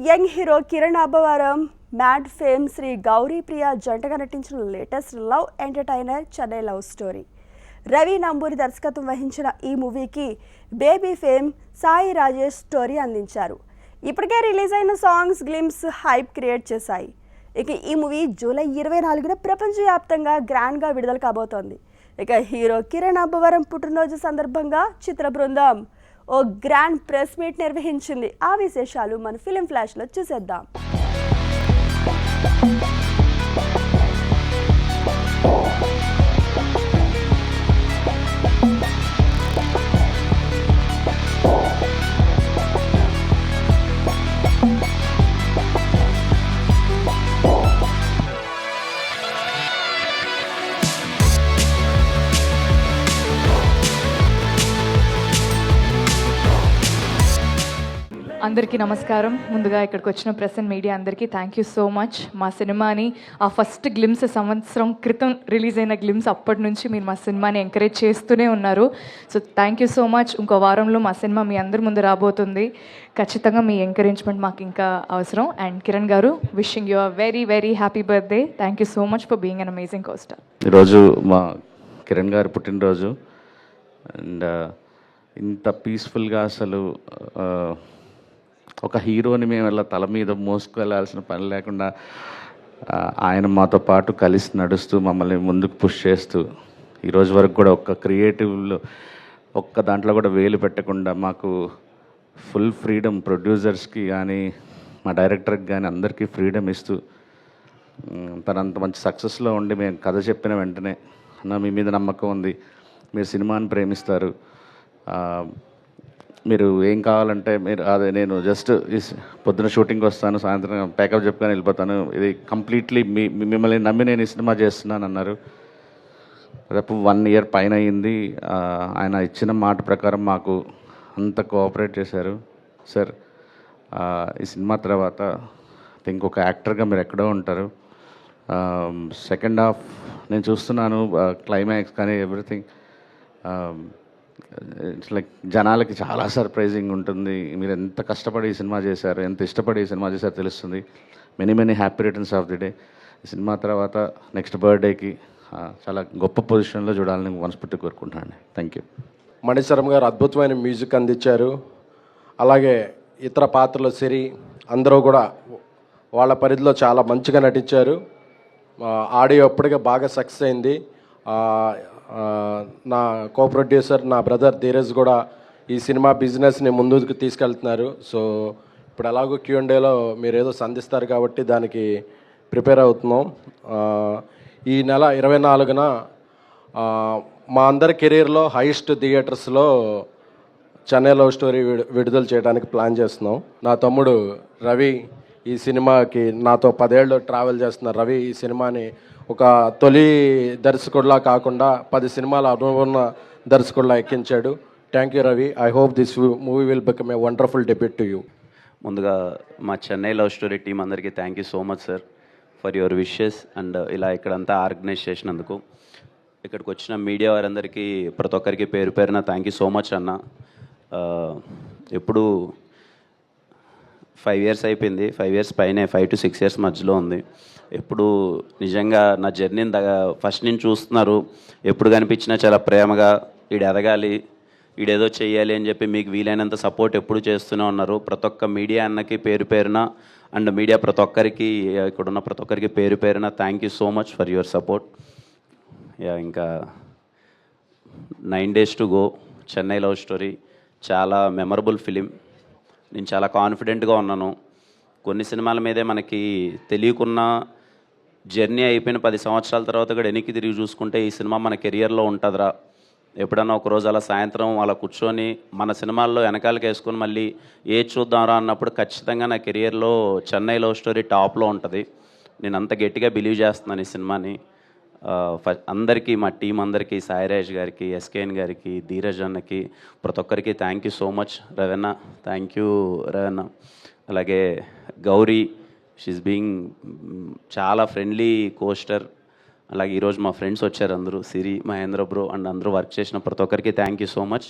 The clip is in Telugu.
Young hero Kiran Abbavaram mad fame Sri Gouri Priya జంటగా నటించిన latest love entertainer Chennai love story. Ravi Namburi దర్శకత్వం వహించిన ఈ మూవీకి baby fame Sai Rajesh story అందించారు. ఇప్పటికే రిలీజ్ అయిన సాంగ్స్ గ్లిమ్స్ హైప్ క్రియేట్ చేశాయి. ఇక ఈ మూవీ జూలై 24న ప్రపంచవ్యాప్తంగా గ్రాండ్గా విడుదల కాబోతోంది. ఇక హీరో కిరణ్ అబ్బవరం పుట్టినరోజు సందర్భంగా చిత్ర బృందం ఓ గ్రాండ్ ప్రెస్ మీట్ నిర్వహించింది. ఆ విశేషాలు మన ఫిలిం ఫ్లాష్లో చూసేద్దాం. అందరికీ నమస్కారం. ముందుగా ఇక్కడికి వచ్చిన ప్రెస్ అండ్ మీడియా అందరికీ థ్యాంక్ యూ సో మచ్. మా సినిమాని ఆ ఫస్ట్ గ్లిమ్స్ సంవత్సరం క్రితం రిలీజ్ అయిన గ్లిమ్స్ అప్పటి నుంచి మీరు మా సినిమాని ఎంకరేజ్ చేస్తూనే ఉన్నారు. So thank you so much. ఇంకో వారంలో మా సినిమా మీ అందరి ముందు రాబోతుంది. ఖచ్చితంగా మీ ఎంకరేజ్మెంట్ మాకు ఇంకా అవసరం. అండ్ కిరణ్ గారు, wishing you a very very happy birthday. Thank you so much for being an amazing co-star. ఈరోజు మా కిరణ్ గారి పుట్టినరోజు. అండ్ ఇంత పీస్ఫుల్గా అసలు ఒక హీరోని మేము ఇలా తల మీద మోసుకెళ్లాల్సిన పని లేకుండా ఆయన మాతో పాటు కలిసి నడుస్తూ మమ్మల్ని ముందుకు పుష్ చేస్తూ ఈరోజు వరకు కూడా ఒక్క క్రియేటివ్లో ఒక్క దాంట్లో కూడా వేలు పెట్టకుండా మాకు ఫుల్ ఫ్రీడమ్, ప్రొడ్యూసర్స్కి కానీ మా డైరెక్టర్కి కానీ అందరికీ ఫ్రీడమ్ ఇస్తూ తనంత మంచి సక్సెస్లో ఉండి మేము కథ చెప్పిన వెంటనే అన్న మీ మీద నమ్మకం ఉంది, మీరు సినిమాని ప్రేమిస్తారు, మీరు ఏం కావాలంటే మీరు అదే నేను జస్ట్ పొద్దున షూటింగ్కి వస్తాను, సాయంత్రం ప్యాకప్ చెప్పుకొని వెళ్ళిపోతాను, ఇది కంప్లీట్లీ మిమ్మల్ని నమ్మి నేను ఈ సినిమా చేస్తున్నాను అన్నారు. రేపు 1 year పైన అయ్యింది. ఆయన ఇచ్చిన మాట ప్రకారం మాకు అంత కోఆపరేట్ చేశారు. సార్ ఈ సినిమా తర్వాత ఇంకొక యాక్టర్గా మీరు ఎక్కడో ఉంటారు. సెకండ్ హాఫ్ నేను చూస్తున్నాను, క్లైమాక్స్ కానీ ఎవ్రీథింగ్ ఇట్స్ లైక్ జనాలకి చాలా సర్ప్రైజింగ్ ఉంటుంది. మీరు ఎంత కష్టపడి ఈ సినిమా చేశారు, ఎంత ఇష్టపడి ఈ సినిమా చేశారో తెలుస్తుంది. Many happy returns of the day. ఈ సినిమా తర్వాత నెక్స్ట్ బర్త్డేకి చాలా గొప్ప పొజిషన్లో చూడాలని మనస్ఫూర్తి కోరుకుంటున్నాను. Thank you. మణిశర్మ గారు అద్భుతమైన మ్యూజిక్ అందించారు. అలాగే ఇతర పాత్రలు సిరి అందరూ కూడా వాళ్ళ పరిధిలో చాలా మంచిగా నటించారు. ఆడియో అప్పటికే బాగా సక్సెస్ అయింది. నా కో ప్రొడ్యూసర్ నా బ్రదర్ ధీరజ్ కూడా ఈ సినిమా బిజినెస్ని ముందుకు తీసుకెళ్తున్నారు. సో ఇప్పుడు ఎలాగో Q&Aలో మీరు ఏదో సంధిస్తారు కాబట్టి దానికి ప్రిపేర్ అవుతున్నాం. ఈ నెల 24న మా అందరి కెరీర్లో హైయెస్ట్ థియేటర్స్లో చెన్నై లవ్ స్టోరీ విడుదల చేయడానికి ప్లాన్ చేస్తున్నాం. నా తమ్ముడు రవి ఈ సినిమాకి నాతో 10 ఏళ్ళు ట్రావెల్ చేస్తున్నారు. రవి ఈ సినిమాని ఒక తొలి దర్శకుడిలా కాకుండా 10 సినిమాల అనుభవం ఉన్న దర్శకుడిలా ఎక్కించాడు. Thank you Ravi. I hope this movie will become a wonderful debut to you. ముందుగా మా చెన్నై లవ్ స్టోరీ టీం అందరికీ thank you so much sir for your wishes and ఇలా ఇక్కడంతా ఆర్గనైజ్ చేసినందుకు. ఇక్కడికి వచ్చిన మీడియా వారందరికీ ప్రతి ఒక్కరికి పేరు పేరున థ్యాంక్ యూ సో మచ్ అన్న. ఎప్పుడు 5 years అయిపోయింది, 5 years పైనే, 5 to 6 years మధ్యలో ఉంది. ఎప్పుడు నిజంగా నా జర్నీని ఫస్ట్ నుంచి చూస్తున్నారు. ఎప్పుడు కనిపించినా చాలా ప్రేమగా ఈడు ఎదగాలి, ఈడేదో చెయ్యాలి అని చెప్పి మీకు వీలైనంత సపోర్ట్ ఎప్పుడు చేస్తూనే ఉన్నారు. ప్రతి ఒక్క మీడియా అన్నకి పేరు పేరున అండ్ మీడియా ప్రతి ఒక్కరికి, ఇక్కడున్న ప్రతి ఒక్కరికి పేరు పేరున thank you so much for your support. ఇంకా 9 days to go. Chennai love story చాలా మెమరబుల్ ఫిలిం. నేను చాలా కాన్ఫిడెంట్గా ఉన్నాను. కొన్ని సినిమాల మీదే మనకి తెలియకున్న జర్నీ అయిపోయిన 10 సంవత్సరాల తర్వాత కూడా వెనక్కి తిరిగి చూసుకుంటే ఈ సినిమా మన కెరియర్లో ఉంటుందిరా, ఎప్పుడన్నా ఒకరోజు అలా సాయంత్రం అలా కూర్చొని మన సినిమాల్లో వెనకాలకి వేసుకొని మళ్ళీ ఏది చూద్దాంరా అన్నప్పుడు ఖచ్చితంగా నా కెరియర్లో చెన్నై లవ్ స్టోరీ టాప్లో ఉంటుంది. నేను అంత గట్టిగా బిలీవ్ చేస్తున్నాను ఈ సినిమాని. అందరికీ, మా టీం అందరికీ, సాయిరాజ్ గారికి, SKN గారికి, ధీరజ్ అన్నకి, ప్రతి ఒక్కరికి thank you so much. Ravana thank you రవణ. అలాగే గౌరీ, షీస్ బీయింగ్ చాలా ఫ్రెండ్లీ కోస్టర్. అలాగే ఈరోజు మా ఫ్రెండ్స్ వచ్చారు అందరూ, సిరి, మహేంద్ర బ్రో అండ్ అందరూ వర్క్ చేసిన ప్రతి ఒక్కరికి థ్యాంక్ యూ సో మచ్.